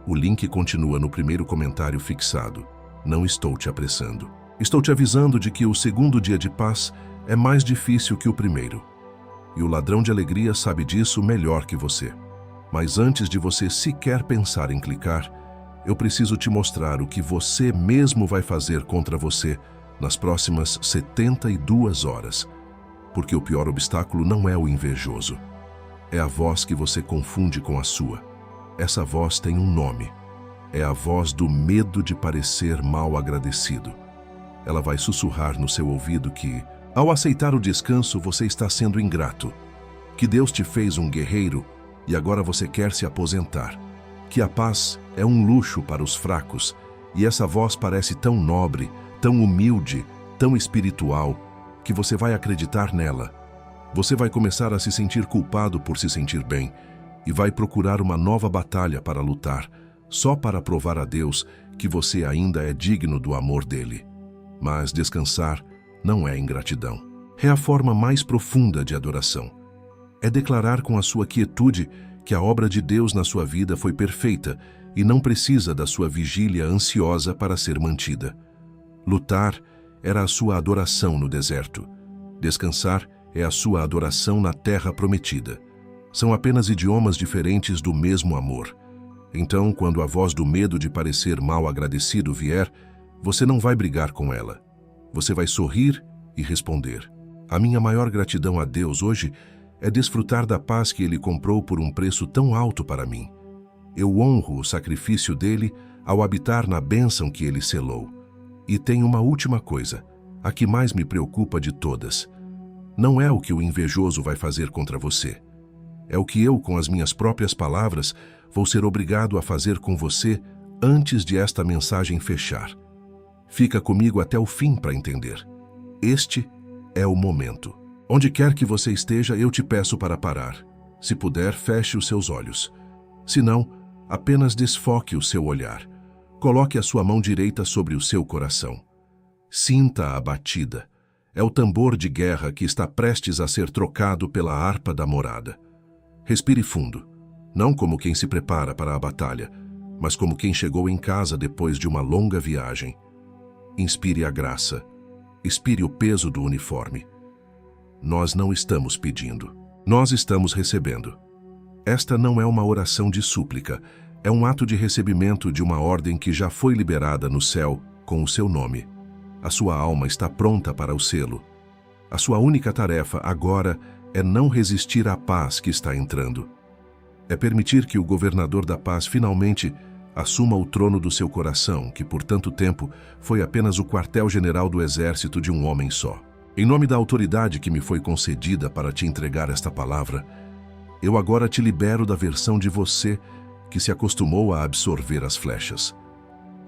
O link continua no primeiro comentário fixado. Não estou te apressando. Estou te avisando de que o segundo dia de paz é mais difícil que o primeiro. E o ladrão de alegria sabe disso melhor que você. Mas antes de você sequer pensar em clicar, eu preciso te mostrar o que você mesmo vai fazer contra você nas próximas 72 horas. Porque o pior obstáculo não é o invejoso. É a voz que você confunde com a sua. Essa voz tem um nome. É a voz do medo de parecer mal agradecido. Ela vai sussurrar no seu ouvido que, ao aceitar o descanso, você está sendo ingrato. Que Deus te fez um guerreiro e agora você quer se aposentar. Que a paz é um luxo para os fracos e essa voz parece tão nobre, tão humilde, tão espiritual, que você vai acreditar nela. Você vai começar a se sentir culpado por se sentir bem e vai procurar uma nova batalha para lutar, só para provar a Deus que você ainda é digno do amor dele. Mas descansar não é ingratidão. É a forma mais profunda de adoração. É declarar com a sua quietude que a obra de Deus na sua vida foi perfeita e não precisa da sua vigília ansiosa para ser mantida. Lutar era a sua adoração no deserto. Descansar é a sua adoração na terra prometida. São apenas idiomas diferentes do mesmo amor. Então, quando a voz do medo de parecer mal agradecido vier, você não vai brigar com ela. Você vai sorrir e responder: a minha maior gratidão a Deus hoje é desfrutar da paz que Ele comprou por um preço tão alto para mim. Eu honro o sacrifício dele ao habitar na bênção que Ele selou. E tem uma última coisa, a que mais me preocupa de todas. Não é o que o invejoso vai fazer contra você. É o que eu, com as minhas próprias palavras, vou ser obrigado a fazer com você antes de esta mensagem fechar. Fica comigo até o fim para entender. Este é o momento. Onde quer que você esteja, eu te peço para parar. Se puder, feche os seus olhos. Se não, apenas desfoque o seu olhar. Coloque a sua mão direita sobre o seu coração. Sinta a batida. É o tambor de guerra que está prestes a ser trocado pela harpa da morada. Respire fundo, não como quem se prepara para a batalha, mas como quem chegou em casa depois de uma longa viagem. Inspire a graça. Expire o peso do uniforme. Nós não estamos pedindo. Nós estamos recebendo. Esta não é uma oração de súplica, é um ato de recebimento de uma ordem que já foi liberada no céu com o seu nome. A sua alma está pronta para o selo. A sua única tarefa agora é não resistir à paz que está entrando. É permitir que o governador da paz finalmente assuma o trono do seu coração, que por tanto tempo foi apenas o quartel-general do exército de um homem só. Em nome da autoridade que me foi concedida para te entregar esta palavra, eu agora te libero da versão de você que se acostumou a absorver as flechas.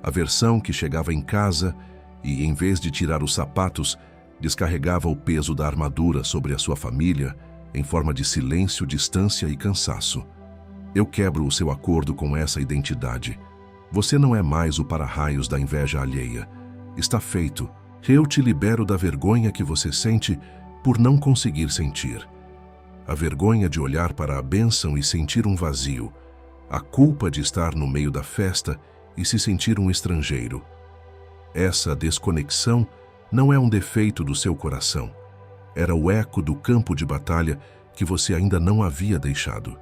A versão que chegava em casa e, em vez de tirar os sapatos, descarregava o peso da armadura sobre a sua família em forma de silêncio, distância e cansaço. Eu quebro o seu acordo com essa identidade. Você não é mais o para-raios da inveja alheia. Está feito. Eu te libero da vergonha que você sente por não conseguir sentir. A vergonha de olhar para a bênção e sentir um vazio. A culpa de estar no meio da festa e se sentir um estrangeiro. Essa desconexão não é um defeito do seu coração. Era o eco do campo de batalha que você ainda não havia deixado.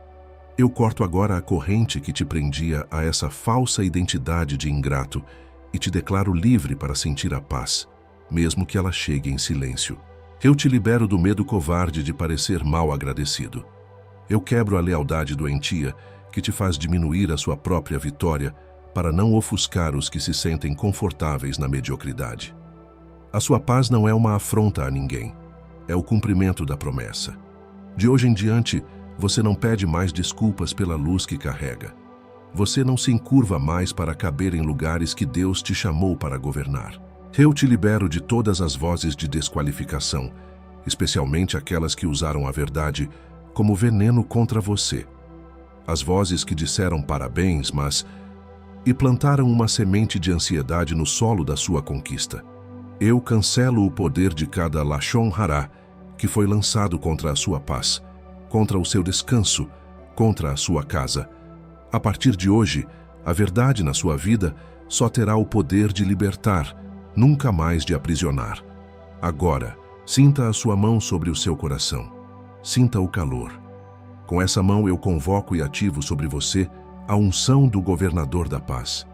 Eu corto agora a corrente que te prendia a essa falsa identidade de ingrato e te declaro livre para sentir a paz, mesmo que ela chegue em silêncio. Eu te libero do medo covarde de parecer mal agradecido. Eu quebro a lealdade doentia que te faz diminuir a sua própria vitória para não ofuscar os que se sentem confortáveis na mediocridade. A sua paz não é uma afronta a ninguém, é o cumprimento da promessa. De hoje em diante, você não pede mais desculpas pela luz que carrega. Você não se encurva mais para caber em lugares que Deus te chamou para governar. Eu te libero de todas as vozes de desqualificação, especialmente aquelas que usaram a verdade como veneno contra você. As vozes que disseram parabéns, e plantaram uma semente de ansiedade no solo da sua conquista. Eu cancelo o poder de cada Lashon Hará que foi lançado contra a sua paz, contra o seu descanso, contra a sua casa. A partir de hoje, a verdade na sua vida só terá o poder de libertar, nunca mais de aprisionar. Agora, sinta a sua mão sobre o seu coração. Sinta o calor. Com essa mão eu convoco e ativo sobre você a unção do governador da paz.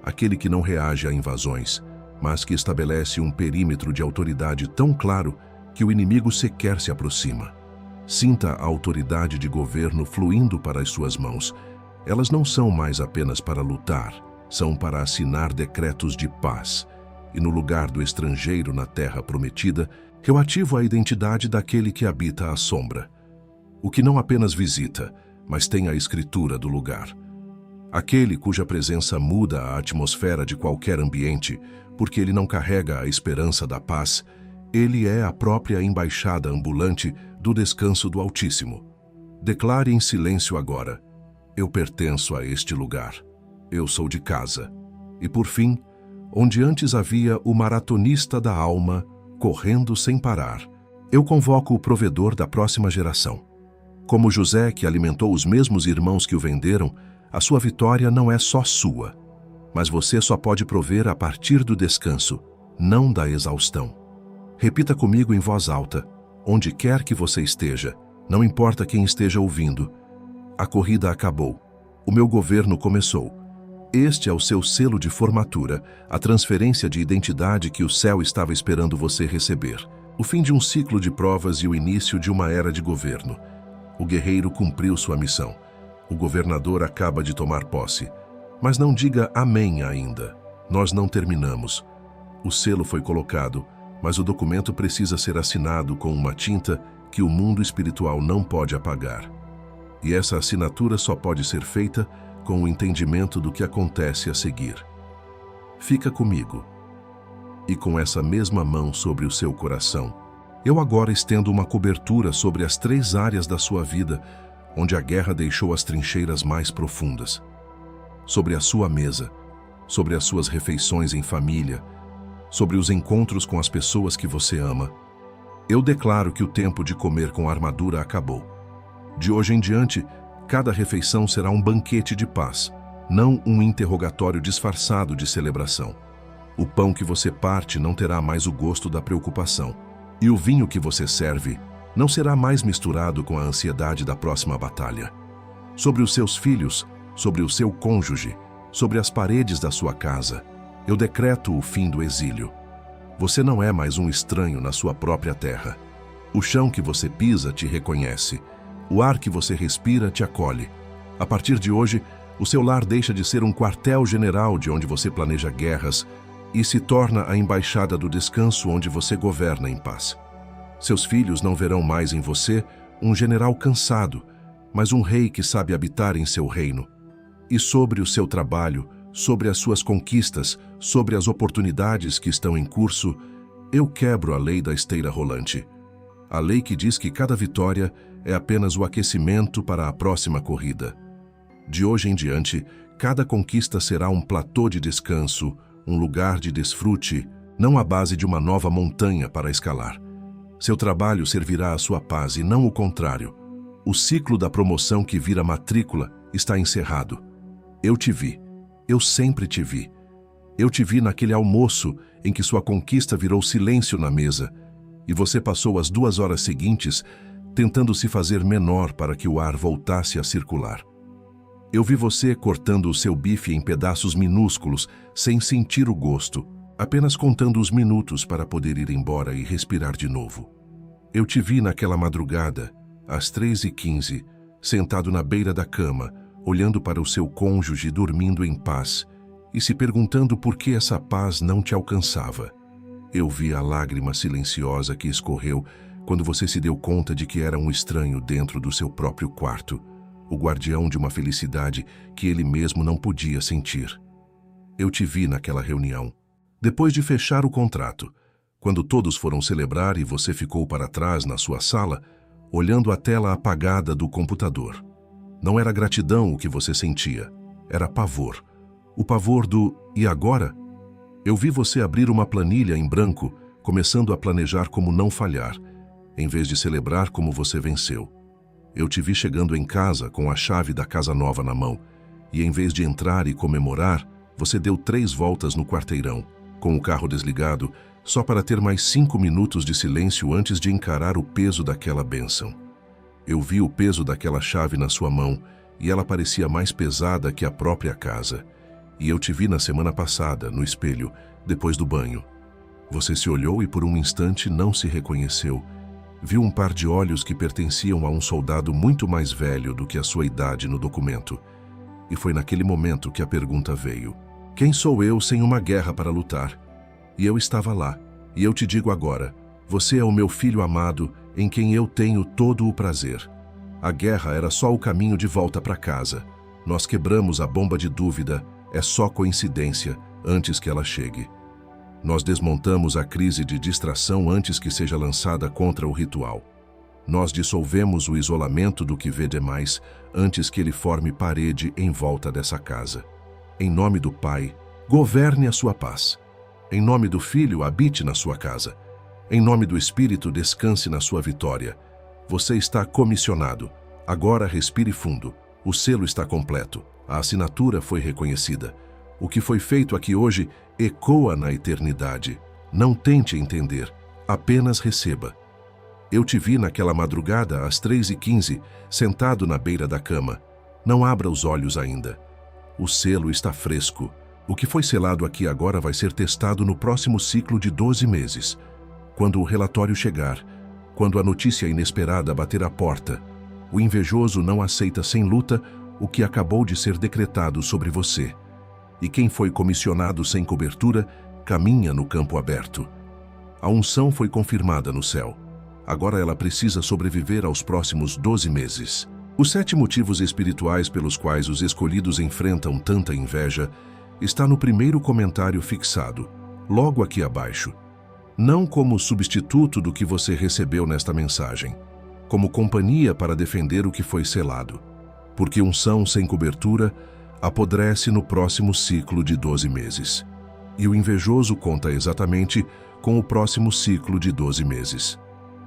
Aquele que não reage a invasões, mas que estabelece um perímetro de autoridade tão claro que o inimigo sequer se aproxima. Sinta a autoridade de governo fluindo para as suas mãos. Elas não são mais apenas para lutar, são para assinar decretos de paz. E no lugar do estrangeiro na terra prometida, eu ativo a identidade daquele que habita à sombra. O que não apenas visita, mas tem a escritura do lugar. Aquele cuja presença muda a atmosfera de qualquer ambiente, porque ele não carrega a esperança da paz, ele é a própria embaixada ambulante do descanso do Altíssimo. Declare em silêncio agora: eu pertenço a este lugar. Eu sou de casa. E por fim, onde antes havia o maratonista da alma, correndo sem parar, eu convoco o provedor da próxima geração. Como José, que alimentou os mesmos irmãos que o venderam, a sua vitória não é só sua, mas você só pode prover a partir do descanso, não da exaustão. Repita comigo em voz alta, onde quer que você esteja, não importa quem esteja ouvindo. A corrida acabou. O meu governo começou. Este é o seu selo de formatura, a transferência de identidade que o céu estava esperando você receber. O fim de um ciclo de provas e o início de uma era de governo. O guerreiro cumpriu sua missão. O governador acaba de tomar posse. Mas não diga amém ainda. Nós não terminamos. O selo foi colocado, mas o documento precisa ser assinado com uma tinta que o mundo espiritual não pode apagar. E essa assinatura só pode ser feita com o entendimento do que acontece a seguir. Fica comigo. E com essa mesma mão sobre o seu coração, eu agora estendo uma cobertura sobre as 3 áreas da sua vida, onde a guerra deixou as trincheiras mais profundas. Sobre a sua mesa, sobre as suas refeições em família, sobre os encontros com as pessoas que você ama. Eu declaro que o tempo de comer com armadura acabou. De hoje em diante, cada refeição será um banquete de paz, não um interrogatório disfarçado de celebração. O pão que você parte não terá mais o gosto da preocupação, e o vinho que você serve não será mais misturado com a ansiedade da próxima batalha. Sobre os seus filhos, sobre o seu cônjuge, sobre as paredes da sua casa, eu decreto o fim do exílio. Você não é mais um estranho na sua própria terra. O chão que você pisa te reconhece. O ar que você respira te acolhe. A partir de hoje, o seu lar deixa de ser um quartel-general de onde você planeja guerras e se torna a embaixada do descanso onde você governa em paz. Seus filhos não verão mais em você um general cansado, mas um rei que sabe habitar em seu reino. E sobre o seu trabalho, sobre as suas conquistas, sobre as oportunidades que estão em curso, eu quebro a lei da esteira rolante. A lei que diz que cada vitória é apenas o aquecimento para a próxima corrida. De hoje em diante, cada conquista será um platô de descanso, um lugar de desfrute, não a base de uma nova montanha para escalar. Seu trabalho servirá à sua paz e não o contrário. O ciclo da promoção que vira matrícula está encerrado. Eu te vi. Eu sempre te vi. Eu te vi naquele almoço em que sua conquista virou silêncio na mesa e você passou as 2 horas seguintes tentando se fazer menor para que o ar voltasse a circular. Eu vi você cortando o seu bife em pedaços minúsculos, sem sentir o gosto, apenas contando os minutos para poder ir embora e respirar de novo. Eu te vi naquela madrugada, às 3h15, sentado na beira da cama, olhando para o seu cônjuge dormindo em paz e se perguntando por que essa paz não te alcançava. Eu vi a lágrima silenciosa que escorreu quando você se deu conta de que era um estranho dentro do seu próprio quarto, o guardião de uma felicidade que ele mesmo não podia sentir. Eu te vi naquela reunião, depois de fechar o contrato, quando todos foram celebrar e você ficou para trás na sua sala, olhando a tela apagada do computador. Não era gratidão o que você sentia, era pavor. O pavor do "e agora?". Eu vi você abrir uma planilha em branco, começando a planejar como não falhar, em vez de celebrar como você venceu. Eu te vi chegando em casa com a chave da casa nova na mão, e em vez de entrar e comemorar, você deu 3 voltas no quarteirão, com o carro desligado, só para ter mais 5 minutos de silêncio antes de encarar o peso daquela bênção. Eu vi o peso daquela chave na sua mão, e ela parecia mais pesada que a própria casa. E eu te vi na semana passada, no espelho, depois do banho. Você se olhou e por um instante não se reconheceu. Viu um par de olhos que pertenciam a um soldado muito mais velho do que a sua idade no documento. E foi naquele momento que a pergunta veio: quem sou eu sem uma guerra para lutar? E eu estava lá, e eu te digo agora, você é o meu filho amado, em quem eu tenho todo o prazer. A guerra era só o caminho de volta para casa. Nós quebramos a bomba de dúvida, é só coincidência, antes que ela chegue. Nós desmontamos a crise de distração antes que seja lançada contra o ritual. Nós dissolvemos o isolamento do que vê demais antes que ele forme parede em volta dessa casa. Em nome do Pai, governe a sua paz. Em nome do Filho, habite na sua casa. Em nome do Espírito, descanse na sua vitória. Você está comissionado. Agora respire fundo. O selo está completo. A assinatura foi reconhecida. O que foi feito aqui hoje ecoa na eternidade. Não tente entender, apenas receba. Eu te vi naquela madrugada, às 3h15, sentado na beira da cama. Não abra os olhos ainda. O selo está fresco. O que foi selado aqui agora vai ser testado no próximo ciclo de 12 meses. Quando o relatório chegar, quando a notícia inesperada bater à porta, o invejoso não aceita sem luta o que acabou de ser decretado sobre você. E quem foi comissionado sem cobertura, caminha no campo aberto. A unção foi confirmada no céu. Agora ela precisa sobreviver aos próximos 12 meses. Os 7 motivos espirituais pelos quais os escolhidos enfrentam tanta inveja está no primeiro comentário fixado, logo aqui abaixo. Não como substituto do que você recebeu nesta mensagem, como companhia para defender o que foi selado. Porque unção sem cobertura apodrece no próximo ciclo de 12 meses. E o invejoso conta exatamente com o próximo ciclo de 12 meses.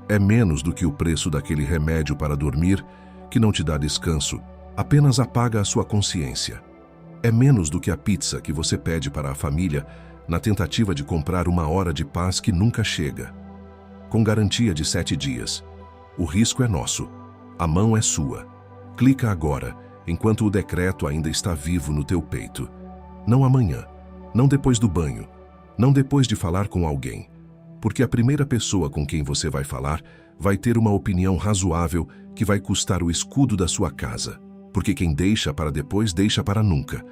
É menos do que o preço daquele remédio para dormir que não te dá descanso, apenas apaga a sua consciência. É menos do que a pizza que você pede para a família na tentativa de comprar uma hora de paz que nunca chega. Com garantia de 7 dias. O risco é nosso. A mão é sua. Clica agora, enquanto o decreto ainda está vivo no teu peito. Não amanhã, não depois do banho, não depois de falar com alguém. Porque a primeira pessoa com quem você vai falar vai ter uma opinião razoável que vai custar o escudo da sua casa. Porque quem deixa para depois, deixa para nunca.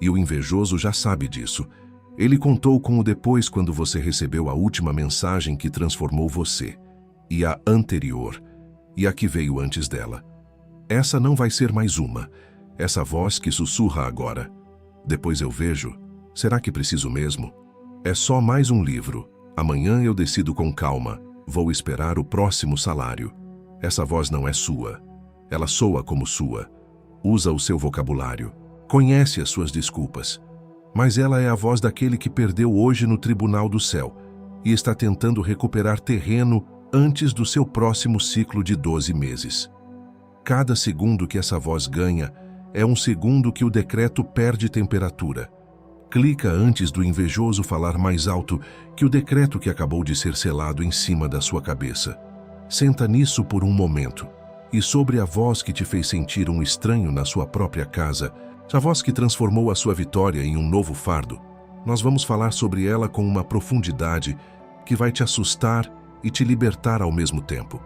E o invejoso já sabe disso. Ele contou com o depois quando você recebeu a última mensagem que transformou você. E a anterior. E a que veio antes dela. Essa não vai ser mais uma. Essa voz que sussurra agora. Depois eu vejo. Será que preciso mesmo? É só mais um livro. Amanhã eu decido com calma. Vou esperar o próximo salário. Essa voz não é sua. Ela soa como sua. Usa o seu vocabulário. Conhece as suas desculpas. Mas ela é a voz daquele que perdeu hoje no tribunal do céu e está tentando recuperar terreno antes do seu próximo ciclo de 12 meses. Cada segundo que essa voz ganha é um segundo que o decreto perde temperatura. Clica antes do invejoso falar mais alto que o decreto que acabou de ser selado em cima da sua cabeça. Senta nisso por um momento. e sobre a voz que te fez sentir um estranho na sua própria casa, a voz que transformou a sua vitória em um novo fardo. Nós vamos falar sobre ela com uma profundidade que vai te assustar e te libertar ao mesmo tempo.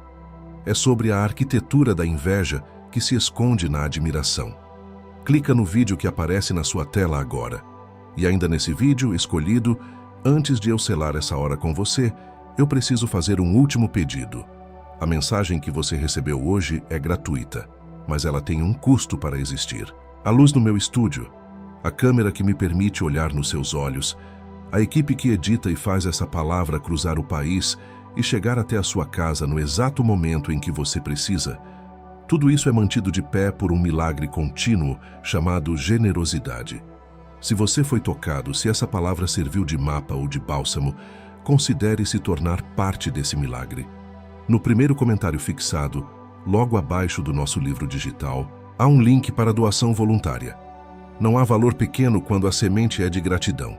É sobre a arquitetura da inveja que se esconde na admiração. Clica no vídeo que aparece na sua tela agora. E ainda nesse vídeo escolhido, antes de eu selar essa hora com você, eu preciso fazer um último pedido. A mensagem que você recebeu hoje é gratuita, mas ela tem um custo para existir. A luz no meu estúdio, a câmera que me permite olhar nos seus olhos, a equipe que edita e faz essa palavra cruzar o país e chegar até a sua casa no exato momento em que você precisa, tudo isso é mantido de pé por um milagre contínuo chamado generosidade. Se você foi tocado, se essa palavra serviu de mapa ou de bálsamo, considere se tornar parte desse milagre. No primeiro comentário fixado, logo abaixo do nosso livro digital, há um link para doação voluntária. Não há valor pequeno quando a semente é de gratidão.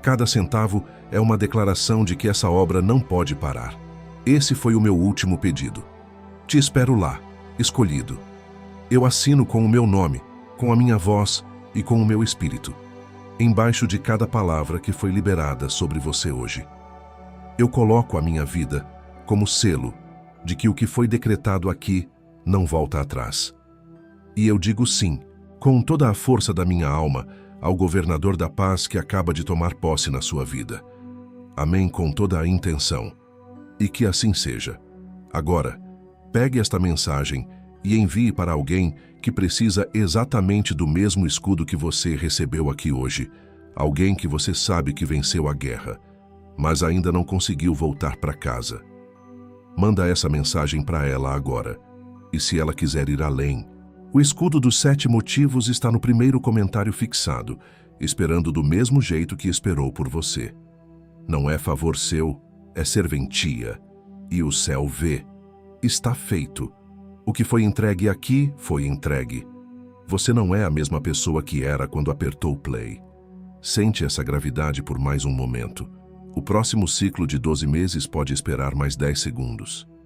Cada centavo é uma declaração de que essa obra não pode parar. Esse foi o meu último pedido. Te espero lá, escolhido. Eu assino com o meu nome, com a minha voz e com o meu espírito, embaixo de cada palavra que foi liberada sobre você hoje. Eu coloco a minha vida como selo de que o que foi decretado aqui não volta atrás. E eu digo sim, com toda a força da minha alma, ao governador da paz que acaba de tomar posse na sua vida. Amém com toda a intenção. E que assim seja. Agora, pegue esta mensagem e envie para alguém que precisa exatamente do mesmo escudo que você recebeu aqui hoje. Alguém que você sabe que venceu a guerra, mas ainda não conseguiu voltar para casa. Manda essa mensagem para ela agora. E se ela quiser ir além, o escudo dos 7 motivos está no primeiro comentário fixado, esperando do mesmo jeito que esperou por você. Não é favor seu, é serventia. E o céu vê. Está feito. O que foi entregue aqui, foi entregue. Você não é a mesma pessoa que era quando apertou o play. Sente essa gravidade por mais um momento. O próximo ciclo de 12 meses pode esperar mais 10 segundos.